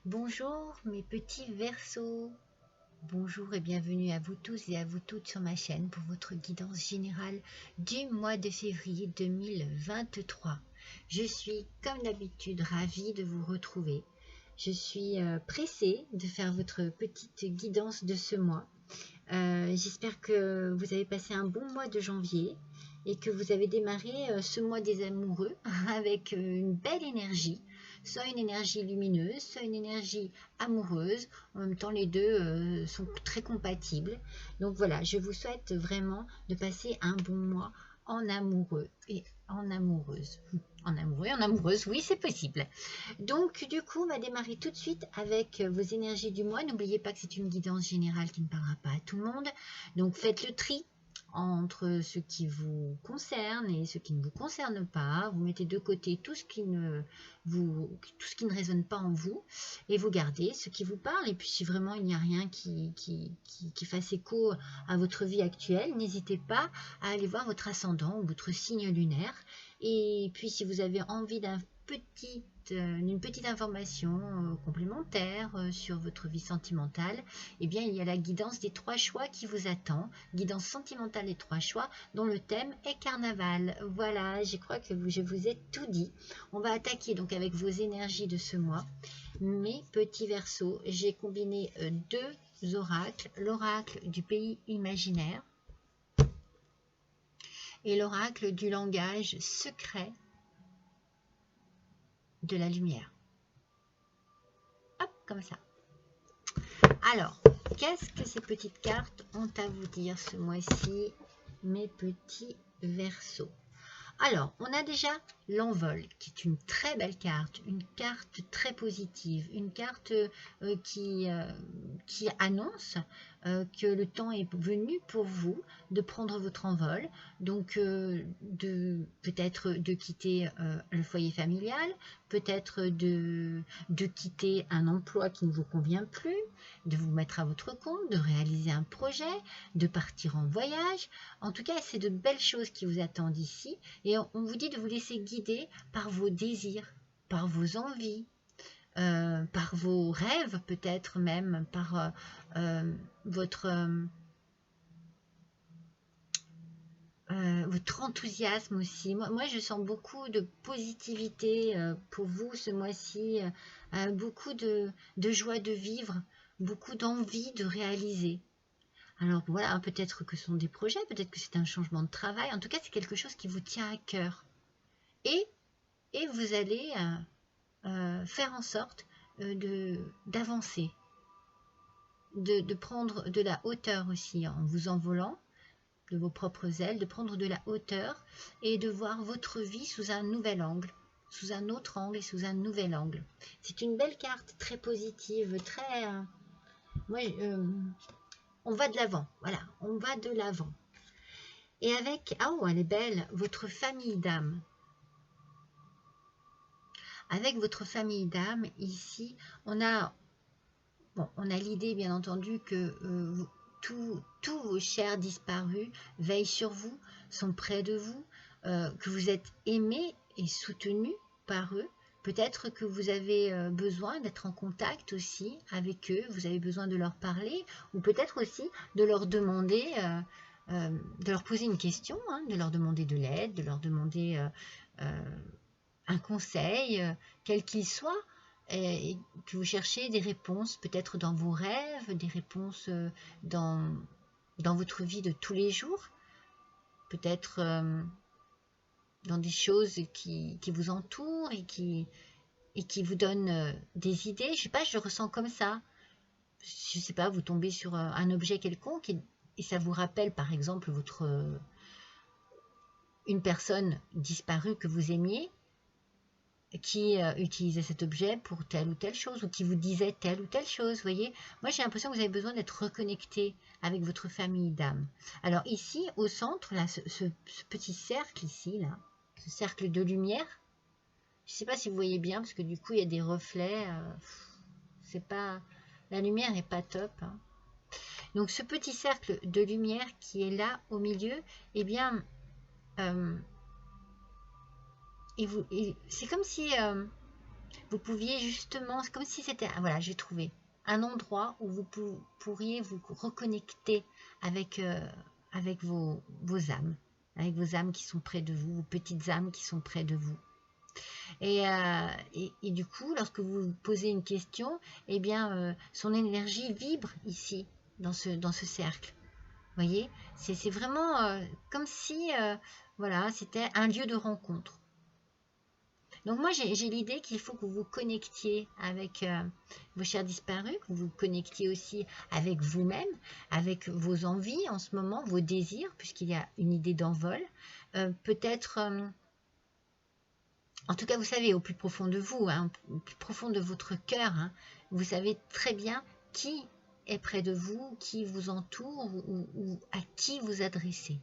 Bonjour mes petits Verseaux, bonjour et bienvenue à vous tous et à vous toutes sur ma chaîne pour votre guidance générale du mois de février 2023. Je suis comme d'habitude ravie de vous retrouver. Je suis pressée de faire votre petite guidance de ce mois. J'espère que vous avez passé un bon mois de janvier et que vous avez démarré ce mois des amoureux avec une belle énergie, soit une énergie lumineuse, soit une énergie amoureuse. En même temps, les deux sont très compatibles. Donc voilà, je vous souhaite vraiment de passer un bon mois en amoureux et en amoureuse. En amoureux et en amoureuse, oui, c'est possible. Donc, du coup, on va démarrer tout de suite avec vos énergies du mois. N'oubliez pas que c'est une guidance générale qui ne parlera pas à tout le monde. Donc, faites le tri entre ce qui vous concerne et ce qui ne vous concerne pas. Vous mettez de côté tout ce qui ne résonne pas en vous et vous gardez ce qui vous parle. Et puis, si vraiment il n'y a rien qui fasse écho à votre vie actuelle, n'hésitez pas à aller voir votre ascendant ou votre signe lunaire. Et puis, si vous avez envie d'une petite information complémentaire sur votre vie sentimentale, eh bien, il y a la guidance des 3 choix qui vous attend. Guidance sentimentale des 3 choix, dont le thème est carnaval. Voilà, je crois que je vous ai tout dit. On va attaquer donc avec vos énergies de ce mois. Mes petits Verseaux, j'ai combiné 2 oracles, l'oracle du pays imaginaire et l'oracle du langage secret de la lumière. Hop, comme ça. Alors, qu'est-ce que ces petites cartes ont à vous dire ce mois-ci, mes petits Verseaux? Alors, on a déjà l'envol, qui est une très belle carte, une carte très positive, une carte qui annonce que le temps est venu pour vous de prendre votre envol, donc peut-être de quitter le foyer familial, peut-être de quitter un emploi qui ne vous convient plus, de vous mettre à votre compte, de réaliser un projet, de partir en voyage. En tout cas, c'est de belles choses qui vous attendent ici. Et on vous dit de vous laisser guider par vos désirs, par vos envies, par vos rêves peut-être même, par votre enthousiasme aussi. Moi, je sens beaucoup de positivité pour vous ce mois-ci, beaucoup de joie de vivre, beaucoup d'envie de réaliser. Alors voilà, peut-être que ce sont des projets, peut-être que c'est un changement de travail. En tout cas, c'est quelque chose qui vous tient à cœur. Et vous allez faire en sorte d'avancer, de prendre de la hauteur aussi en vous envolant de vos propres ailes, de prendre de la hauteur et de voir votre vie sous un nouvel angle, sous un autre angle et sous un nouvel angle. C'est une belle carte, très positive, très... on va de l'avant, voilà, on va de l'avant. Et avec, oh, elle est belle, votre famille d'âme. Avec votre famille d'âme, ici, on a l'idée, bien entendu, que tous vos chers disparus veillent sur vous, sont près de vous, que vous êtes aimé et soutenu par eux. Peut-être que vous avez besoin d'être en contact aussi avec eux, vous avez besoin de leur parler, ou peut-être aussi de leur demander, de leur poser une question, hein, de leur demander de l'aide, de leur demander un conseil, quel qu'il soit, et que vous cherchez des réponses peut-être dans vos rêves, des réponses dans votre vie de tous les jours, peut-être dans des choses qui vous entourent et qui vous donnent des idées. Je sais pas, je le ressens comme ça. Je sais pas, vous tombez sur un objet quelconque et ça vous rappelle par exemple une personne disparue que vous aimiez, qui utilisait cet objet pour telle ou telle chose, ou qui vous disait telle ou telle chose, voyez. Moi, j'ai l'impression que vous avez besoin d'être reconnecté avec votre famille d'âme. Alors ici, au centre, là, ce petit cercle ici, là, ce cercle de lumière, je ne sais pas si vous voyez bien, parce que du coup, il y a des reflets, c'est pas... La lumière n'est pas top, hein. Donc, ce petit cercle de lumière qui est là, au milieu, eh bien... c'est comme si vous pouviez justement, c'est comme si c'était, voilà, j'ai trouvé un endroit où vous pourriez vous reconnecter avec, avec vos âmes, avec vos âmes qui sont près de vous, vos petites âmes qui sont près de vous. Et du coup, lorsque vous posez une question, eh bien, son énergie vibre ici, dans ce cercle. Vous voyez, c'est vraiment comme si, voilà, c'était un lieu de rencontre. Donc moi, j'ai l'idée qu'il faut que vous vous connectiez avec vos chers disparus, que vous vous connectiez aussi avec vous-même, avec vos envies en ce moment, vos désirs, puisqu'il y a une idée d'envol. Peut-être, en tout cas, vous savez, au plus profond de vous, hein, au plus profond de votre cœur, hein, vous savez très bien qui est près de vous, qui vous entoure ou à qui vous adressez.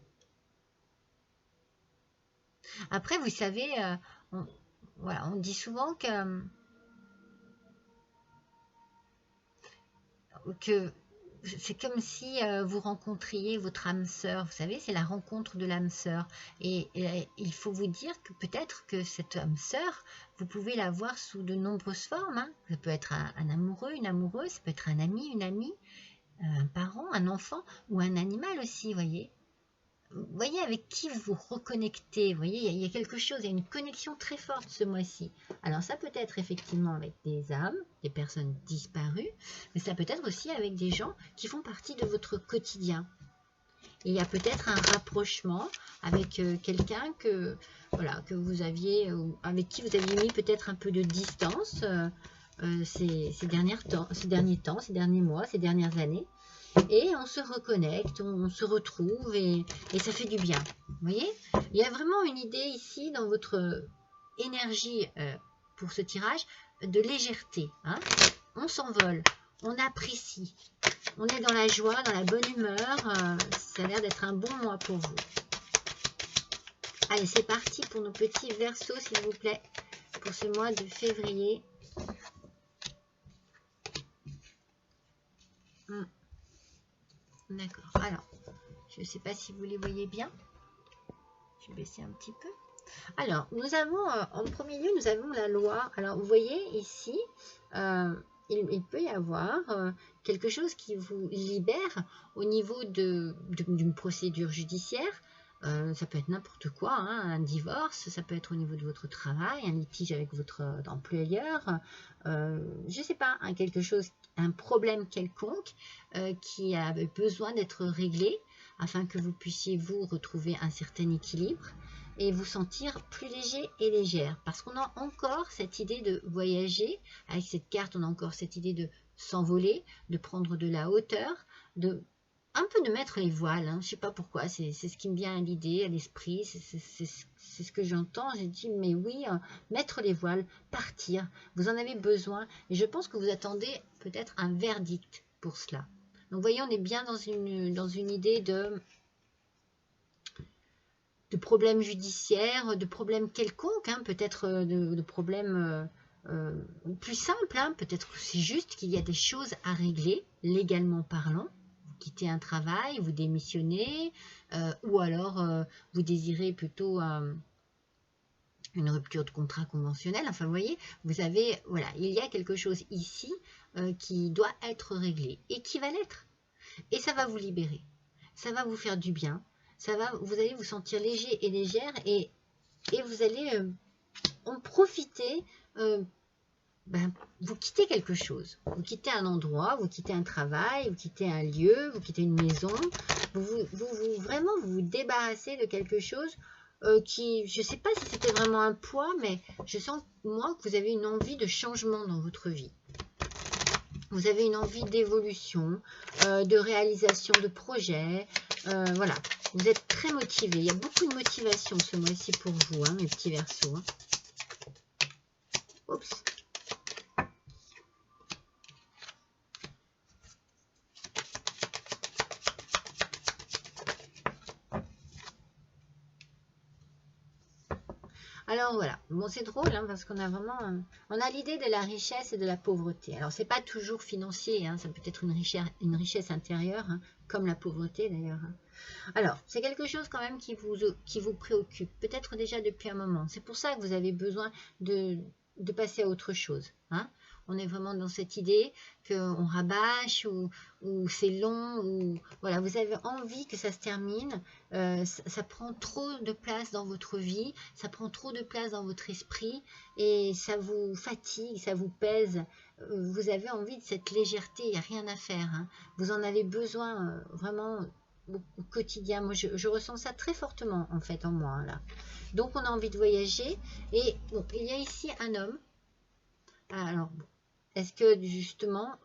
Après, vous savez, voilà, on dit souvent que c'est comme si vous rencontriez votre âme sœur. Vous savez, c'est la rencontre de l'âme sœur. Et il faut vous dire que peut-être que cette âme sœur, vous pouvez la voir sous de nombreuses formes. Hein. Ça peut être un amoureux, une amoureuse, ça peut être un ami, une amie, un parent, un enfant ou un animal aussi, voyez. Vous voyez avec qui vous vous reconnectez, vous voyez, il y a quelque chose, il y a une connexion très forte ce mois-ci. Alors ça peut être effectivement avec des âmes, des personnes disparues, mais ça peut être aussi avec des gens qui font partie de votre quotidien. Et il y a peut-être un rapprochement avec quelqu'un que, voilà, que vous aviez, avec qui vous aviez mis peut-être un peu de distance ces derniers temps, ces derniers mois, ces dernières années. Et on se reconnecte, on se retrouve et ça fait du bien. Vous voyez, il y a vraiment une idée ici dans votre énergie pour ce tirage de légèreté. Hein. On s'envole, on apprécie, on est dans la joie, dans la bonne humeur. Ça a l'air d'être un bon mois pour vous. Allez, c'est parti pour nos petits versos, s'il vous plaît, pour ce mois de février. D'accord. Alors, je ne sais pas si vous les voyez bien. Je vais baisser un petit peu. Alors, nous avons, en premier lieu, nous avons la loi. Alors, vous voyez ici, il peut y avoir quelque chose qui vous libère au niveau d'une procédure judiciaire. Ça peut être n'importe quoi, hein, un divorce, ça peut être au niveau de votre travail, un litige avec votre employeur, je ne sais pas, hein, quelque chose, un problème quelconque qui a besoin d'être réglé afin que vous puissiez vous retrouver un certain équilibre et vous sentir plus léger et légère. Parce qu'on a encore cette idée de voyager, avec cette carte on a encore cette idée de s'envoler, de prendre de la hauteur, un peu de mettre les voiles, hein. Je ne sais pas pourquoi, c'est ce qui me vient à l'idée, à l'esprit, c'est ce que j'entends. J'ai dit, mais oui, mettre les voiles, partir, vous en avez besoin. Et je pense que vous attendez peut-être un verdict pour cela. Donc, vous voyez, on est bien dans une idée de problèmes judiciaires, de problèmes quelconques, hein, peut-être de problèmes plus simples. Hein. Peut-être que c'est juste qu'il y a des choses à régler, légalement parlant. Quitter un travail, vous démissionnez, ou alors vous désirez plutôt une rupture de contrat conventionnel. Enfin, vous voyez, vous avez, voilà, il y a quelque chose ici qui doit être réglé et qui va l'être. Et ça va vous libérer, ça va vous faire du bien, vous allez vous sentir léger et légère et vous allez en profiter. Vous quittez quelque chose, vous quittez un endroit, vous quittez un travail, vous quittez un lieu, vous quittez une maison, vraiment vous débarrassez de quelque chose qui, je ne sais pas si c'était vraiment un poids, mais je sens moi que vous avez une envie de changement dans votre vie. Vous avez une envie d'évolution, de réalisation de projets, voilà, vous êtes très motivé. Il y a beaucoup de motivation ce mois-ci pour vous, hein, mes petits Verseaux. Hein. Oups. Alors voilà, bon c'est drôle hein, parce qu'on a vraiment, on a l'idée de la richesse et de la pauvreté. Alors c'est pas toujours financier, hein, ça peut être une richesse intérieure, hein, comme la pauvreté d'ailleurs. Hein. Alors c'est quelque chose quand même qui vous préoccupe, peut-être déjà depuis un moment. C'est pour ça que vous avez besoin de de passer à autre chose. Hein. On est vraiment dans cette idée qu'on rabâche ou c'est long, ou voilà, vous avez envie que ça se termine, ça prend trop de place dans votre vie, ça prend trop de place dans votre esprit et ça vous fatigue, ça vous pèse. Vous avez envie de cette légèreté, il n'y a rien à faire. Hein. Vous en avez besoin vraiment au quotidien. Moi, je ressens ça très fortement en fait en moi hein, là. Donc on a envie de voyager et bon, il y a ici un homme. Alors, est-ce que justement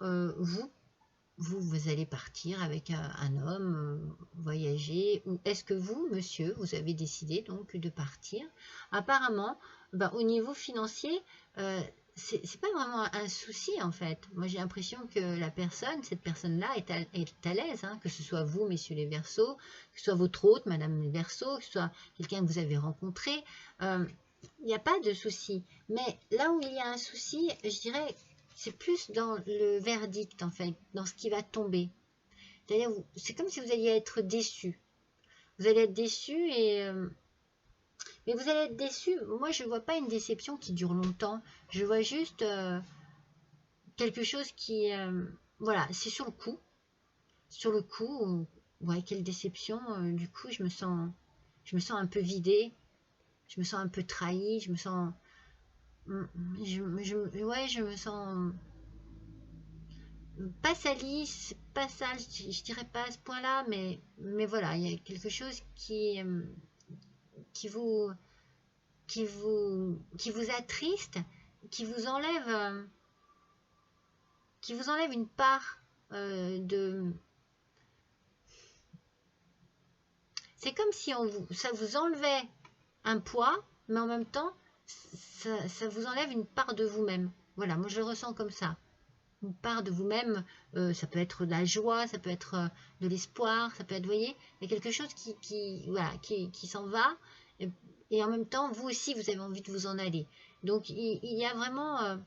vous allez partir avec un homme, voyager, ou est-ce que vous, monsieur, vous avez décidé donc de partir? Apparemment, ben, au niveau financier, c'est pas vraiment un souci en fait. Moi j'ai l'impression que cette personne-là est à l'aise, hein, que ce soit vous, messieurs les Verseaux, que ce soit votre hôte, madame les Verseaux, que ce soit quelqu'un que vous avez rencontré. Il n'y a pas de souci. Mais là où il y a un souci, je dirais, c'est plus dans le verdict, en fait, dans ce qui va tomber. C'est-à-dire, c'est comme si vous alliez être déçu. Vous allez être déçu mais vous allez être déçu. Moi, je ne vois pas une déception qui dure longtemps. Je vois juste quelque chose qui... voilà, c'est sur le coup. Sur le coup, ouais, quelle déception. Du coup, je me sens un peu vidée. Je me sens un peu trahie. Je me sens... ouais, je me sens... pas salie, pas ça, je dirais pas à ce point-là, mais voilà, il y a quelque chose qui vous, qui vous attriste, qui vous enlève, une part de... C'est comme si ça vous enlevait un poids, mais en même temps, ça vous enlève une part de vous-même. Voilà, moi je le ressens comme ça. Une part de vous-même, ça peut être de la joie, ça peut être de l'espoir, ça peut être, vous voyez, il y a quelque chose voilà, qui s'en va, et en même temps, vous aussi, vous avez envie de vous en aller. Donc, il y a vraiment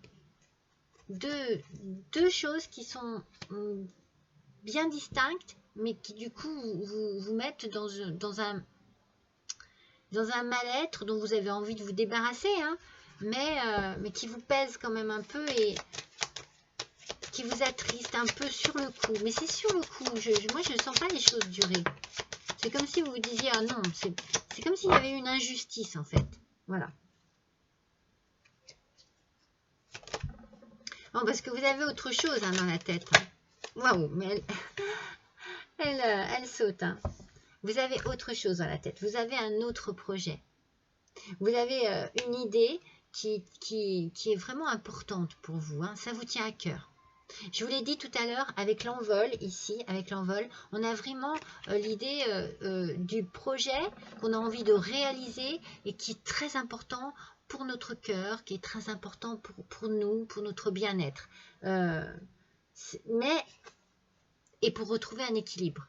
deux choses qui sont bien distinctes, mais qui du coup vous mettent dans un mal-être dont vous avez envie de vous débarrasser, hein, mais qui vous pèse quand même un peu et qui vous attriste un peu sur le coup. Mais c'est sur le coup. Moi, je ne sens pas les choses durer. C'est comme si vous vous disiez, ah non, c'est comme s'il y avait une injustice, en fait. Voilà. Bon, parce que vous avez autre chose hein, dans la tête. Waouh, mais elle saute. Hein. Vous avez autre chose dans la tête. Vous avez un autre projet. Vous avez une idée qui est vraiment importante pour vous. Hein. Ça vous tient à cœur. Je vous l'ai dit tout à l'heure, avec l'envol, ici, avec l'envol, on a vraiment l'idée du projet qu'on a envie de réaliser et qui est très important pour notre cœur, qui est très important pour nous, pour notre bien-être. Et pour retrouver un équilibre.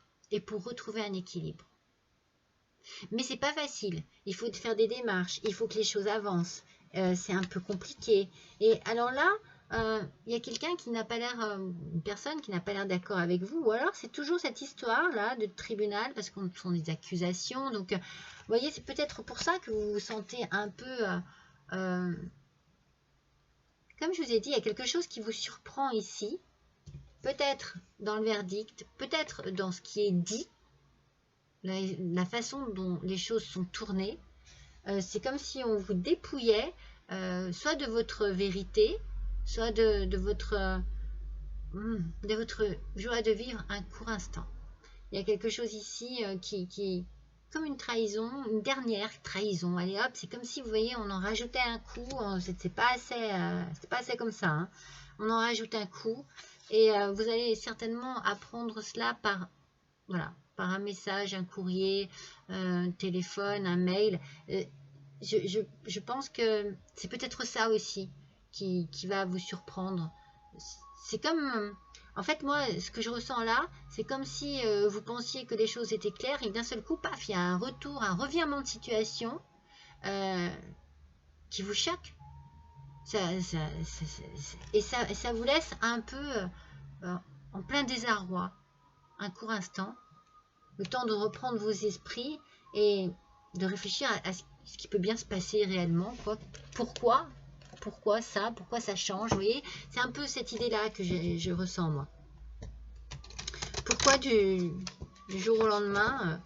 Mais c'est pas facile. Il faut faire des démarches, il faut que les choses avancent. C'est un peu compliqué. Et alors là, il y a quelqu'un qui n'a pas l'air, une personne qui n'a pas l'air d'accord avec vous, ou alors c'est toujours cette histoire-là de tribunal, parce qu'on sont des accusations. Donc, vous voyez, c'est peut-être pour ça que vous vous sentez un peu... comme je vous ai dit, il y a quelque chose qui vous surprend ici, peut-être dans le verdict, peut-être dans ce qui est dit, la façon dont les choses sont tournées. C'est comme si on vous dépouillait soit de votre vérité, soit de votre joie de vivre un court instant. Il y a quelque chose ici qui comme une trahison, une dernière trahison. Allez hop, c'est comme si vous voyez, on en rajoutait un coup. C'est pas assez comme ça. Hein. On en rajoute un coup et vous allez certainement apprendre cela par un message, un courrier, un téléphone, un mail. Je pense que c'est peut-être ça aussi qui va vous surprendre. C'est comme... En fait, moi, ce que je ressens là, c'est comme si vous pensiez que les choses étaient claires et d'un seul coup, paf, il y a un retour, un revirement de situation qui vous choque. Et ça vous laisse un peu en plein désarroi, un court instant, le temps de reprendre vos esprits et de réfléchir à ce qui peut bien se passer réellement. Pourquoi pourquoi ça, pourquoi ça change, vous voyez, c'est un peu cette idée-là que je ressens, moi. Pourquoi du jour au lendemain,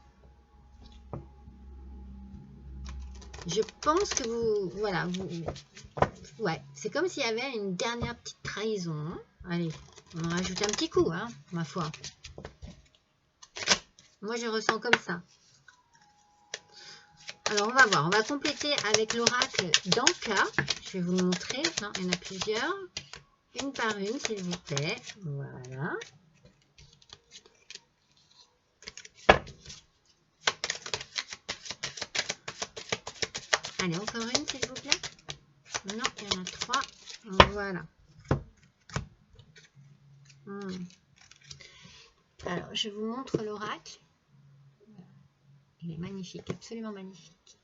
je pense que vous, voilà, ouais, c'est comme s'il y avait une dernière petite trahison, hein. Allez, on en rajoute un petit coup, hein, ma foi. Moi, je ressens comme ça. Alors, on va voir. On va compléter avec l'oracle d'Anka. Je vais vous le montrer. Non, il y en a plusieurs. Une par une, s'il vous plaît. Voilà. Allez, encore une, s'il vous plaît. Non, il y en a 3. Voilà. Alors, je vous montre l'oracle. Il est magnifique, absolument magnifique.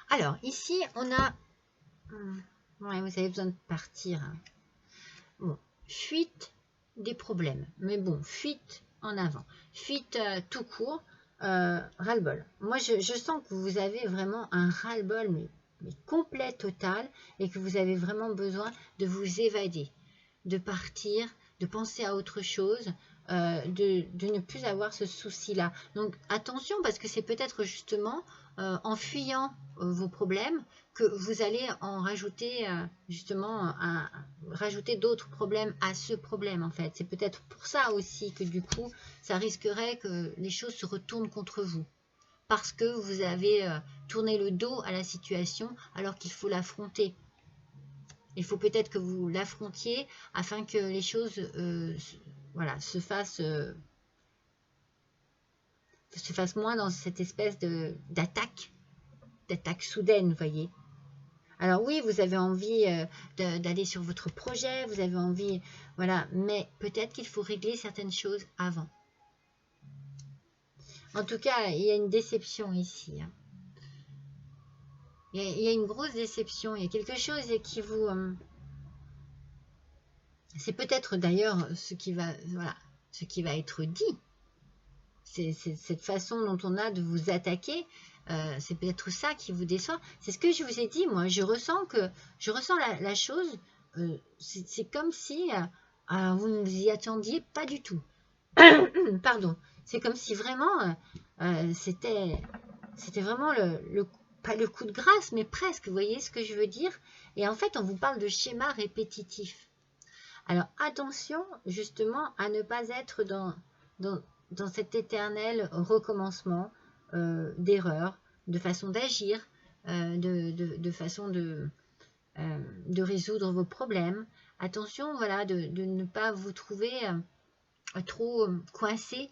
Alors, ici, on a... Ouais, vous avez besoin de partir. Hein. Bon, fuite des problèmes. Mais bon, fuite en avant. Fuite tout court, ras-le-bol. Moi, je sens que vous avez vraiment un ras-le-bol, mais complet, total, et que vous avez vraiment besoin de vous évader, de partir, de penser à autre chose, de ne plus avoir ce souci-là. Donc, attention, parce que c'est peut-être justement en fuyant vos problèmes que vous allez en rajouter, justement, rajouter d'autres problèmes à ce problème, en fait. C'est peut-être pour ça aussi que, du coup, ça risquerait que les choses se retournent contre vous. Parce que vous avez tourné le dos à la situation alors qu'il faut l'affronter. Il faut peut-être que vous l'affrontiez afin que les choses voilà, se fassent moins dans cette espèce d'attaque soudaine, vous voyez. Alors oui, vous avez envie d'aller sur votre projet, vous avez envie, voilà, mais peut-être qu'il faut régler certaines choses avant. En tout cas, il y a une déception ici. Hein. Il y a une grosse déception, il y a quelque chose qui vous... c'est peut-être d'ailleurs ce qui va être dit. C'est cette façon dont on a de vous attaquer, c'est peut-être ça qui vous déçoit. C'est ce que je vous ai dit, moi. Je ressens la chose, c'est comme si vous ne vous y attendiez pas du tout. Pardon. C'est comme si vraiment, c'était vraiment pas le coup de grâce, mais presque, vous voyez ce que je veux dire? Et en fait, on vous parle de schéma répétitif. Alors, attention, justement, à ne pas être dans cet éternel recommencement d'erreurs, de façon d'agir, de façon de résoudre vos problèmes. Attention, voilà, de ne pas vous trouver trop coincé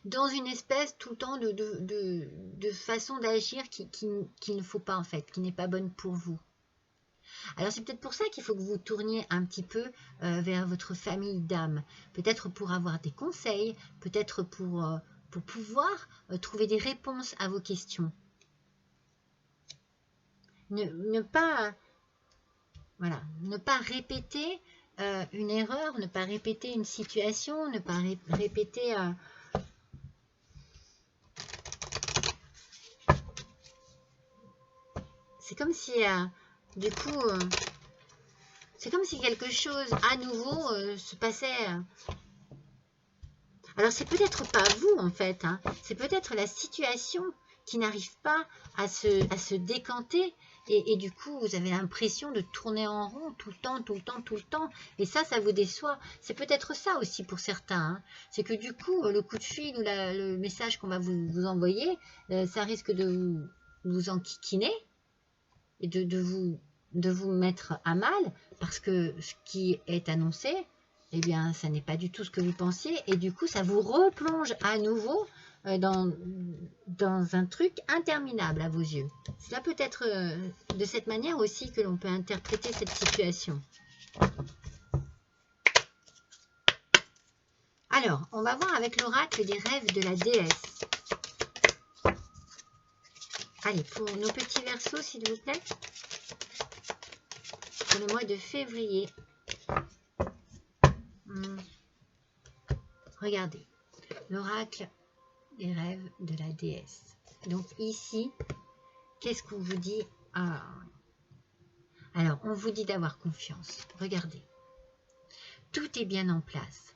dans une espèce tout le temps de façon d'agir qu'il ne faut pas en fait, qui n'est pas bonne pour vous. Alors c'est peut-être pour ça qu'il faut que vous tourniez un petit peu vers votre famille d'âme, peut-être pour avoir des conseils, peut-être pour pouvoir trouver des réponses à vos questions. Ne pas répéter une erreur, ne pas répéter une situation, ne pas répéter... C'est comme si, du coup, c'est comme si quelque chose à nouveau se passait. Alors, c'est peut-être pas vous, en fait. Hein. C'est peut-être la situation qui n'arrive pas à se décanter. Et du coup, vous avez l'impression de tourner en rond tout le temps. Et ça vous déçoit. C'est peut-être ça aussi pour certains. Hein. C'est que du coup, le coup de fil ou le message qu'on va vous envoyer, ça risque de vous enquiquiner. Et de vous mettre à mal, parce que ce qui est annoncé, eh bien, ça n'est pas du tout ce que vous pensiez, et du coup, ça vous replonge à nouveau dans un truc interminable à vos yeux. Cela peut être de cette manière aussi que l'on peut interpréter cette situation. Alors, on va voir avec l'oracle des rêves de la déesse. Allez, pour nos petits versos, s'il vous plaît. Pour le mois de février. Regardez, l'oracle des rêves de la déesse. Donc ici, qu'est-ce qu'on vous dit? Alors, on vous dit d'avoir confiance. Regardez. Tout est bien en place.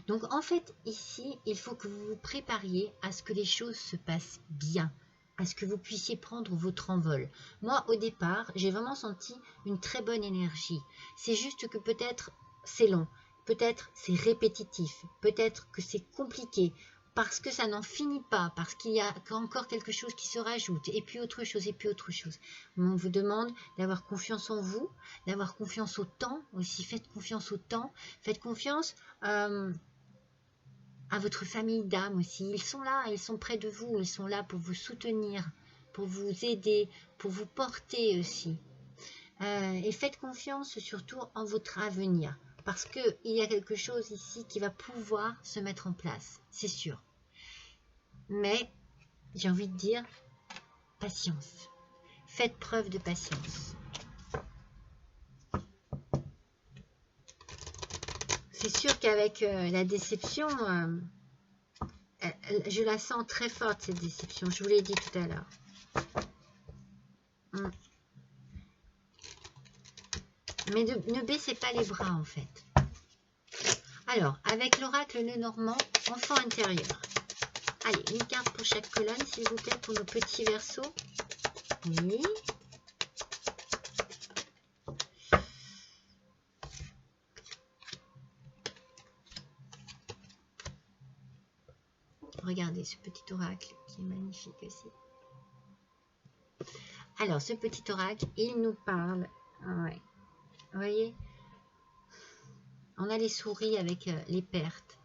Donc, en fait, ici, il faut que vous vous prépariez à ce que les choses se passent bien, à ce que vous puissiez prendre votre envol. Moi, au départ, j'ai vraiment senti une très bonne énergie. C'est juste que peut-être c'est long, peut-être c'est répétitif, peut-être que c'est compliqué, parce que ça n'en finit pas, parce qu'il y a encore quelque chose qui se rajoute, et puis autre chose, et puis autre chose. On vous demande d'avoir confiance en vous, d'avoir confiance au temps aussi. Faites confiance au temps, faites confiance à votre famille d'âme aussi. Ils sont là, ils sont près de vous, ils sont là pour vous soutenir, pour vous aider, pour vous porter aussi. Et faites confiance surtout en votre avenir, parce qu'il y a quelque chose ici qui va pouvoir se mettre en place, c'est sûr. Mais, j'ai envie de dire, patience. Faites preuve de patience. C'est sûr qu'avec la déception, je la sens très forte, cette déception. Je vous l'ai dit tout à l'heure. Mais ne baissez pas les bras, en fait. Alors, avec l'oracle Lenormand, enfant intérieur. Allez, une carte pour chaque colonne, s'il vous plaît, pour nos petits versos. Oui. Regardez ce petit oracle qui est magnifique aussi. Alors, ce petit oracle, il nous parle. Ouais. Vous voyez, on a les souris avec les pertes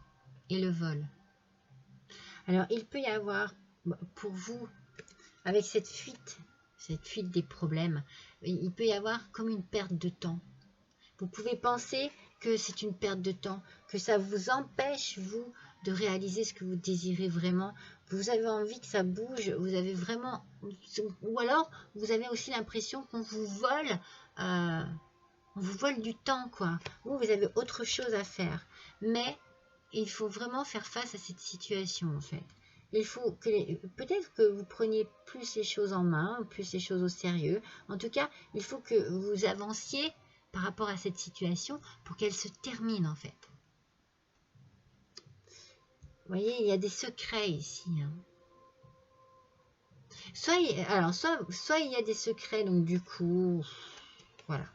et le vol. Alors, il peut y avoir, pour vous, avec cette fuite des problèmes, il peut y avoir comme une perte de temps. Vous pouvez penser que c'est une perte de temps, que ça vous empêche, vous, de réaliser ce que vous désirez vraiment. Vous avez envie que ça bouge, vous avez vraiment... Ou alors, vous avez aussi l'impression qu'on vous vole... on vous vole du temps, quoi. Ou vous avez autre chose à faire. Mais il faut vraiment faire face à cette situation, en fait. Il faut que peut-être que vous preniez plus les choses en main, plus les choses au sérieux. En tout cas, il faut que vous avanciez par rapport à cette situation pour qu'elle se termine, en fait. Vous voyez, il y a des secrets ici. Hein. Soit il y a des secrets, donc du coup, voilà.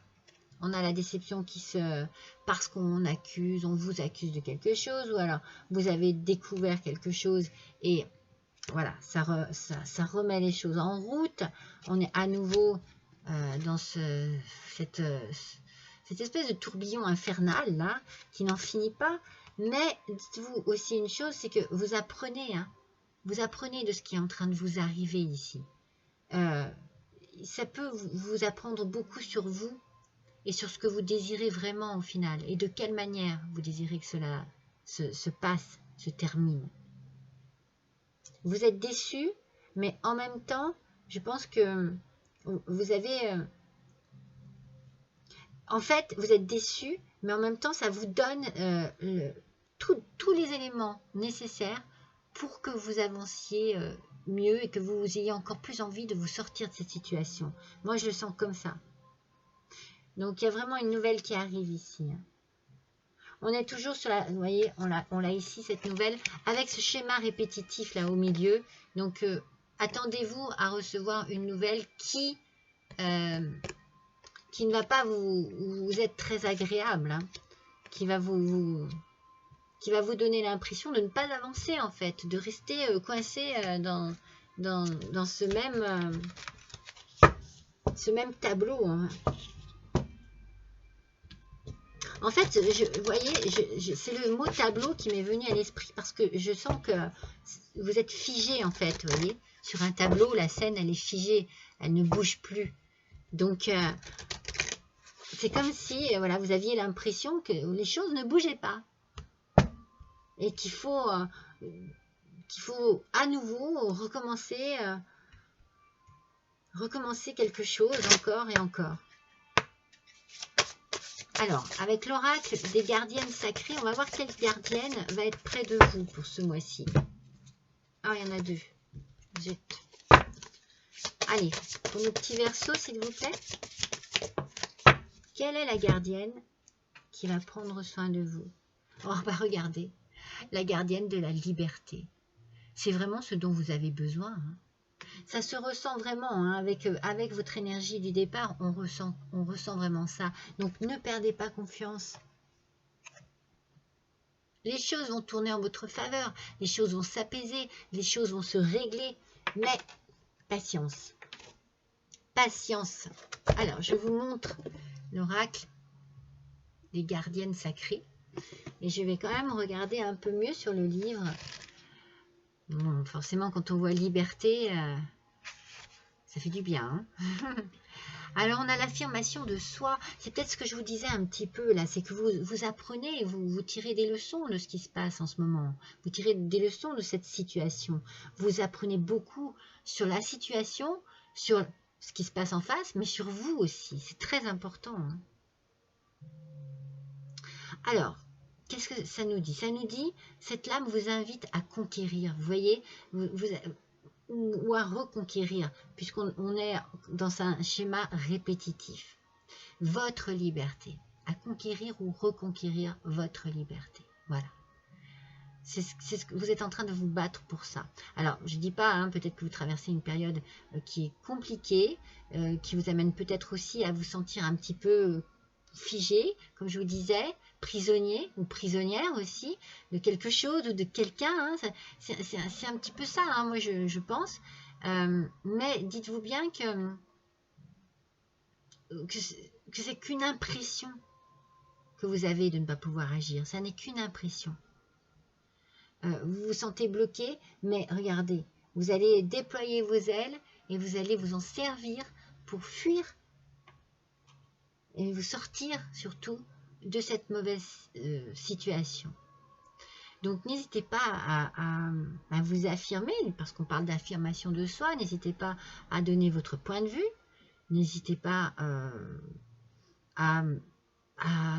On a la déception qui se... Parce qu'on accuse, on vous accuse de quelque chose, ou alors vous avez découvert quelque chose et voilà, ça remet les choses en route. On est à nouveau dans cette espèce de tourbillon infernal là, qui n'en finit pas. Mais dites-vous aussi une chose, c'est que vous apprenez, hein, vous apprenez de ce qui est en train de vous arriver ici. Ça peut vous apprendre beaucoup sur vous, et sur ce que vous désirez vraiment au final, et de quelle manière vous désirez que cela se passe, se termine. Vous êtes déçu, mais en même temps, je pense que vous avez... en fait, vous êtes déçu, mais en même temps, ça vous donne tous les éléments nécessaires pour que vous avanciez mieux et que vous ayez encore plus envie de vous sortir de cette situation. Moi, je le sens comme ça. Donc, il y a vraiment une nouvelle qui arrive ici. On est toujours sur la... Vous voyez, on l'a ici, cette nouvelle, avec ce schéma répétitif là au milieu. Donc, attendez-vous à recevoir une nouvelle qui ne va pas vous être très agréable. Hein, qui va vous donner l'impression de ne pas avancer, en fait. De rester coincé dans ce même tableau. Hein. En fait, vous voyez, c'est le mot tableau qui m'est venu à l'esprit parce que je sens que vous êtes figé, en fait, vous voyez. Sur un tableau, la scène, elle est figée, elle ne bouge plus. Donc, c'est comme si, voilà, vous aviez l'impression que les choses ne bougeaient pas. Et qu'il faut à nouveau recommencer quelque chose encore et encore. Alors, avec l'oracle des gardiennes sacrées, on va voir quelle gardienne va être près de vous pour ce mois-ci. Ah, il y en a deux. Zut. Allez, pour nos petits Verseaux, s'il vous plaît. Quelle est la gardienne qui va prendre soin de vous? Oh, bah regardez, la gardienne de la liberté. C'est vraiment ce dont vous avez besoin. Hein. Ça se ressent vraiment, hein, avec votre énergie du départ, on ressent vraiment ça. Donc ne perdez pas confiance. Les choses vont tourner en votre faveur, les choses vont s'apaiser, les choses vont se régler, mais patience. Patience. Alors, je vous montre l'oracle des gardiennes sacrées. Et je vais quand même regarder un peu mieux sur le livre. Bon, forcément, quand on voit liberté, ça fait du bien. Hein. Alors, on a l'affirmation de soi. C'est peut-être ce que je vous disais un petit peu là. C'est que vous apprenez, vous tirez des leçons de ce qui se passe en ce moment. Vous tirez des leçons de cette situation. Vous apprenez beaucoup sur la situation, sur ce qui se passe en face, mais sur vous aussi. C'est très important. Hein. Alors, qu'est-ce que ça nous dit? Ça nous dit, cette lame vous invite à conquérir. Vous voyez, ou à reconquérir, puisqu'on est dans un schéma répétitif. Votre liberté, à conquérir ou reconquérir votre liberté. Voilà. C'est ce que vous êtes en train de vous battre pour ça. Alors, je ne dis pas, hein, peut-être que vous traversez une période qui est compliquée, qui vous amène peut-être aussi à vous sentir un petit peu figé, comme je vous disais, prisonnier ou prisonnière aussi, de quelque chose ou de quelqu'un. Hein, c'est un petit peu ça, hein, moi je pense. Mais dites-vous bien que c'est qu'une impression que vous avez de ne pas pouvoir agir. Ça n'est qu'une impression. Vous vous sentez bloqué, mais regardez, vous allez déployer vos ailes et vous allez vous en servir pour fuir et vous sortir surtout de cette mauvaise situation. Donc n'hésitez pas à vous affirmer, parce qu'on parle d'affirmation de soi, n'hésitez pas à donner votre point de vue, n'hésitez pas à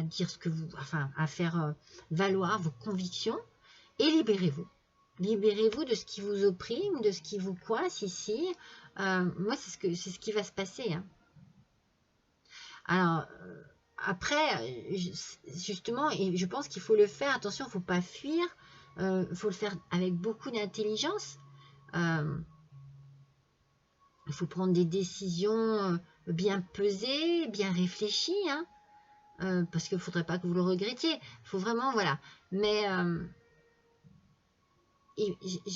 dire ce que vous, enfin à faire valoir vos convictions et libérez-vous. Libérez-vous de ce qui vous opprime, de ce qui vous coince ici. Moi, c'est ce qui va se passer. Hein. Alors, après, justement, et je pense qu'il faut le faire, attention, il ne faut pas fuir, il faut le faire avec beaucoup d'intelligence. Il faut prendre des décisions bien pesées, bien réfléchies, hein, parce qu'il ne faudrait pas que vous le regrettiez. Il faut vraiment, voilà. Mais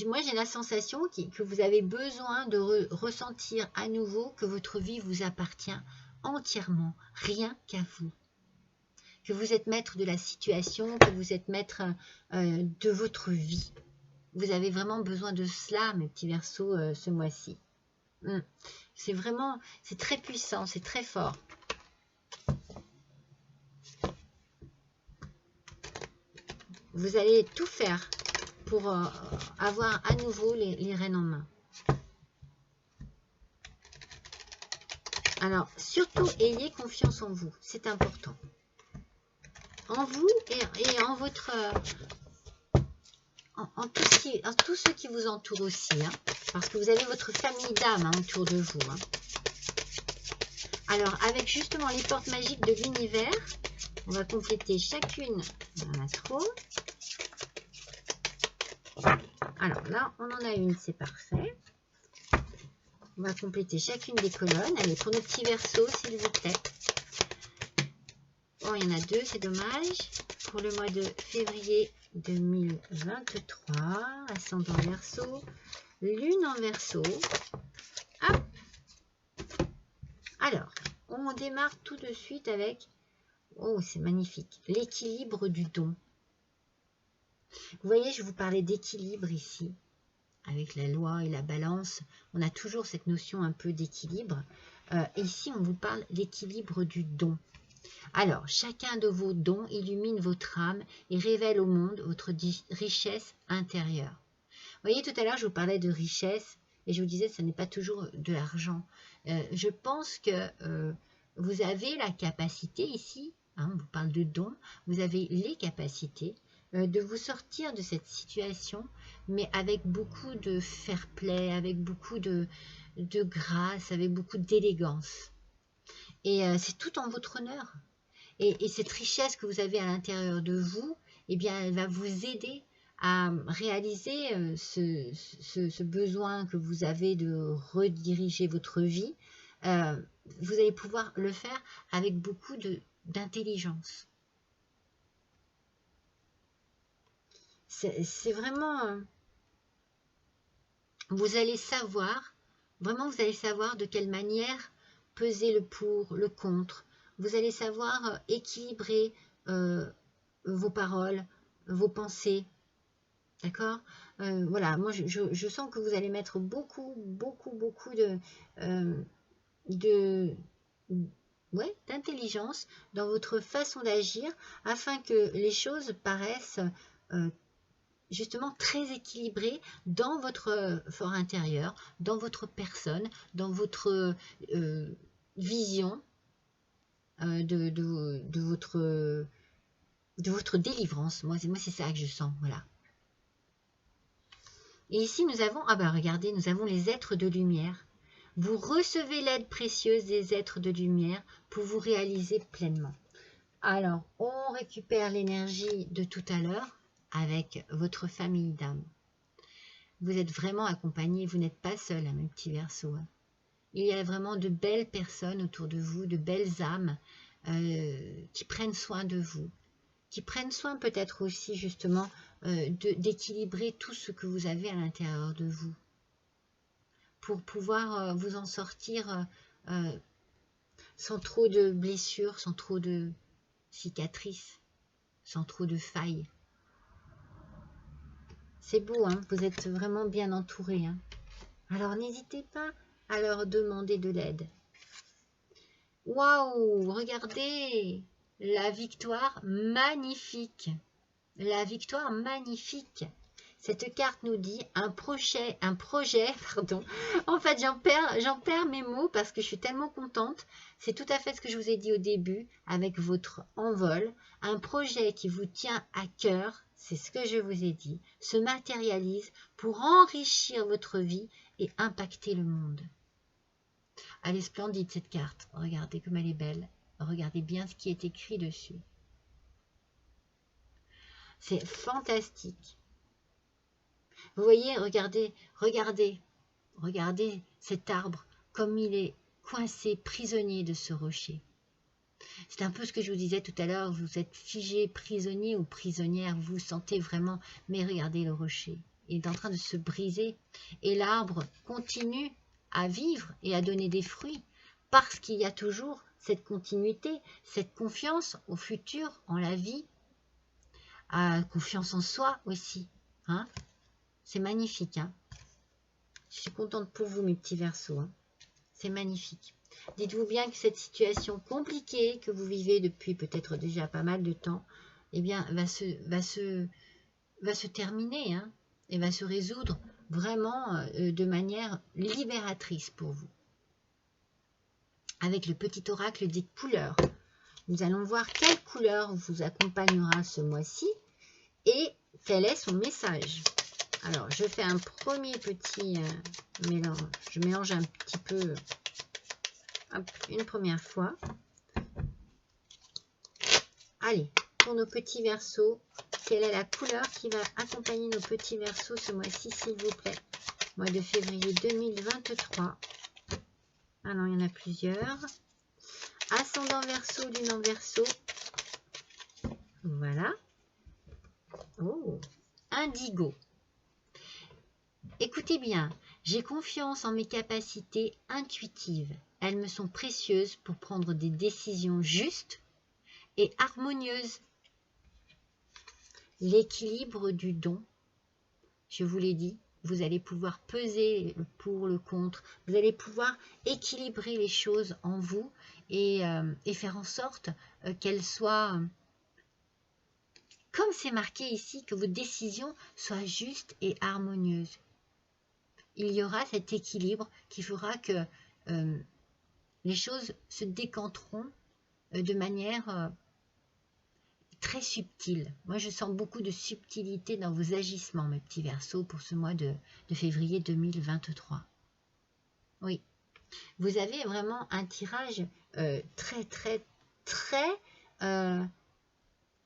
moi, j'ai la sensation que vous avez besoin de ressentir à nouveau que votre vie vous appartient entièrement, rien qu'à vous. Que vous êtes maître de la situation, que vous êtes maître de votre vie. Vous avez vraiment besoin de cela, mes petits Verseaux, ce mois-ci. C'est vraiment, c'est très puissant, c'est très fort. Vous allez tout faire pour avoir à nouveau les rênes en main. Alors, surtout, ayez confiance en vous, c'est important. En vous et en votre... En tous ceux qui vous entourent aussi, hein, parce que vous avez votre famille d'âme hein, autour de vous. Hein. Alors, avec justement les portes magiques de l'univers, on va compléter chacune d'un astro. Alors là, on en a une, c'est parfait. On va compléter chacune des colonnes. Allez, pour nos petits Verseaux, s'il vous plaît. Oh, il y en a deux, c'est dommage. Pour le mois de février 2023, ascendant Verseau, lune en Verseau. Hop. Alors, on démarre tout de suite avec, oh c'est magnifique, l'équilibre du don. Vous voyez, je vous parlais d'équilibre ici, avec la loi et la balance. On a toujours cette notion un peu d'équilibre. Ici, on vous parle d'équilibre du don. Alors, chacun de vos dons illumine votre âme et révèle au monde votre richesse intérieure. Vous voyez, tout à l'heure, je vous parlais de richesse et je vous disais que ce n'est pas toujours de l'argent. Je pense que vous avez la capacité ici, hein, on vous parle de dons, vous avez les capacités de vous sortir de cette situation, mais avec beaucoup de fair play, avec beaucoup de de grâce, avec beaucoup d'élégance. Et c'est tout en votre honneur. Et cette richesse que vous avez à l'intérieur de vous, eh bien, elle va vous aider à réaliser ce besoin que vous avez de rediriger votre vie. Vous allez pouvoir le faire avec beaucoup d'intelligence. C'est vraiment... vous allez savoir, vraiment vous allez savoir de quelle manière peser le pour, le contre. Vous allez savoir équilibrer vos paroles, vos pensées. D'accord? Voilà, moi je sens que vous allez mettre beaucoup d'intelligence dans votre façon d'agir afin que les choses paraissent justement très équilibrées dans votre fort intérieur, dans votre personne, dans votre vision de votre délivrance. Moi c'est ça que je sens, voilà. Et ici, nous avons, ah ben regardez, nous avons les êtres de lumière. Vous recevez l'aide précieuse des êtres de lumière pour vous réaliser pleinement. Alors, on récupère l'énergie de tout à l'heure avec votre famille d'âme. Vous êtes vraiment accompagné, vous n'êtes pas seul, mes petits Verseaux. Il y a vraiment de belles personnes autour de vous, de belles âmes qui prennent soin de vous, qui prennent soin peut-être aussi justement d'équilibrer tout ce que vous avez à l'intérieur de vous pour pouvoir vous en sortir sans trop de blessures, sans trop de cicatrices, sans trop de failles. C'est beau, hein, vous êtes vraiment bien entouré. Hein. Alors n'hésitez pas à leur demander de l'aide. Waouh, regardez la victoire magnifique. La victoire magnifique. Cette carte nous dit un projet, pardon. En fait, j'en perds mes mots parce que je suis tellement contente. C'est tout à fait ce que je vous ai dit au début avec votre envol. Un projet qui vous tient à cœur, c'est ce que je vous ai dit, se matérialise pour enrichir votre vie et impacter le monde. Elle est splendide cette carte. Regardez comme elle est belle. Regardez bien ce qui est écrit dessus. C'est fantastique. Vous voyez, regardez cet arbre, comme il est coincé, prisonnier de ce rocher. C'est un peu ce que je vous disais tout à l'heure, vous êtes figé, prisonnier ou prisonnière, vous vous sentez vraiment, mais regardez le rocher, il est en train de se briser, et l'arbre continue à vivre et à donner des fruits, parce qu'il y a toujours cette continuité, cette confiance au futur, en la vie, confiance en soi aussi, hein. C'est magnifique, hein. Je suis contente pour vous, mes petits Verseaux. Hein. C'est magnifique. Dites-vous bien que cette situation compliquée que vous vivez depuis peut-être déjà pas mal de temps, eh bien, va se terminer, hein, et va se résoudre vraiment de manière libératrice pour vous. Avec le petit oracle des couleurs. Nous allons voir quelle couleur vous accompagnera ce mois-ci et quel est son message. Alors, je fais un premier petit mélange. Je mélange un petit peu une première fois. Allez, pour nos petits Verseaux, quelle est la couleur qui va accompagner nos petits Verseaux ce mois-ci, s'il vous plaît? Mois de février 2023. Ah non, il y en a plusieurs. Ascendant Verseau, lunan Verseau. Voilà. Oh, indigo. Écoutez bien, j'ai confiance en mes capacités intuitives. Elles me sont précieuses pour prendre des décisions justes et harmonieuses. L'équilibre du don, je vous l'ai dit, vous allez pouvoir peser le pour, le contre. Vous allez pouvoir équilibrer les choses en vous et faire en sorte qu'elles soient, comme c'est marqué ici, que vos décisions soient justes et harmonieuses. Il y aura cet équilibre qui fera que les choses se décanteront de manière très subtile. Moi, je sens beaucoup de subtilité dans vos agissements, mes petits Verseaux, pour ce mois de février 2023. Oui, vous avez vraiment un tirage très, très, très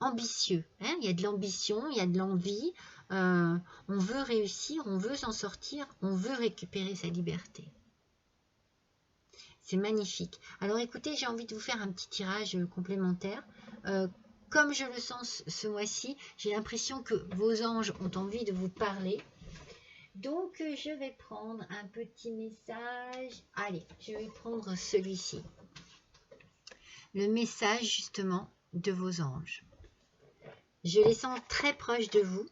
ambitieux. Hein. Il y a de l'ambition, il y a de l'envie. On veut réussir, on veut s'en sortir, on veut récupérer sa liberté. C'est magnifique. Alors écoutez, j'ai envie de vous faire un petit tirage complémentaire. Comme je le sens ce mois-ci, j'ai l'impression que vos anges ont envie de vous parler. Donc, je vais prendre un petit message. Allez, je vais prendre celui-ci. Le message, justement, de vos anges. Je les sens très proches de vous.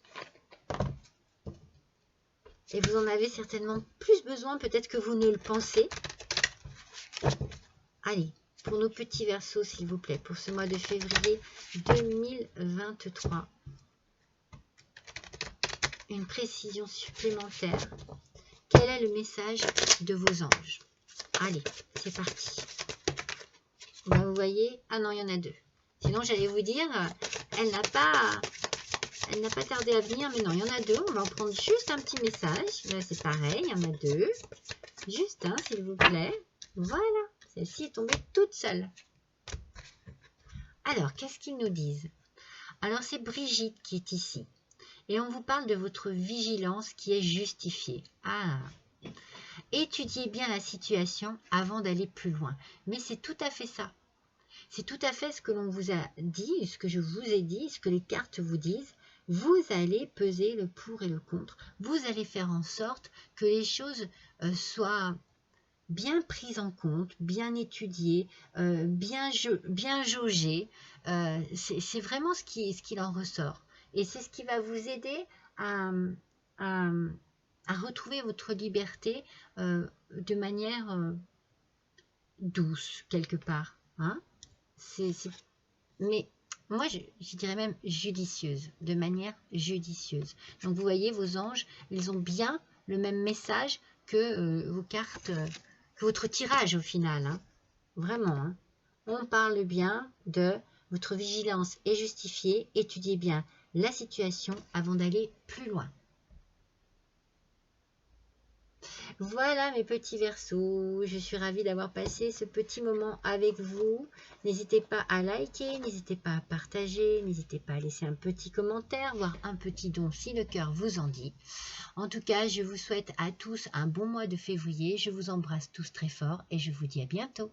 Et vous en avez certainement plus besoin, peut-être que vous ne le pensez. Allez, pour nos petits versos, s'il vous plaît, pour ce mois de février 2023. Une précision supplémentaire. Quel est le message de vos anges? Allez, c'est parti. Ben, vous voyez, ah non, il y en a deux. Sinon, j'allais vous dire, elle n'a pas tardé à venir, mais non, il y en a deux. On va en prendre juste un petit message. Là, c'est pareil, il y en a deux. Juste un, s'il vous plaît. Voilà, celle-ci est tombée toute seule. Alors, qu'est-ce qu'ils nous disent? Alors, c'est Brigitte qui est ici. Et on vous parle de votre vigilance qui est justifiée. Ah, étudiez bien la situation avant d'aller plus loin. Mais c'est tout à fait ça. C'est tout à fait ce que l'on vous a dit, ce que je vous ai dit, ce que les cartes vous disent. Vous allez peser le pour et le contre. Vous allez faire en sorte que les choses soient bien prises en compte, bien étudiées, bien jaugées. C'est vraiment ce qu'il en ressort. Et c'est ce qui va vous aider à retrouver votre liberté de manière douce, quelque part. Hein. Mais moi, je dirais même judicieuse, de manière judicieuse. Donc, vous voyez, vos anges, ils ont bien le même message que vos cartes, que votre tirage au final. Hein. Vraiment. Hein. On parle bien de votre vigilance est justifiée. Étudiez bien la situation avant d'aller plus loin. Voilà mes petits versos, je suis ravie d'avoir passé ce petit moment avec vous. N'hésitez pas à liker, n'hésitez pas à partager, n'hésitez pas à laisser un petit commentaire, voire un petit don si le cœur vous en dit. En tout cas, je vous souhaite à tous un bon mois de février, je vous embrasse tous très fort et je vous dis à bientôt.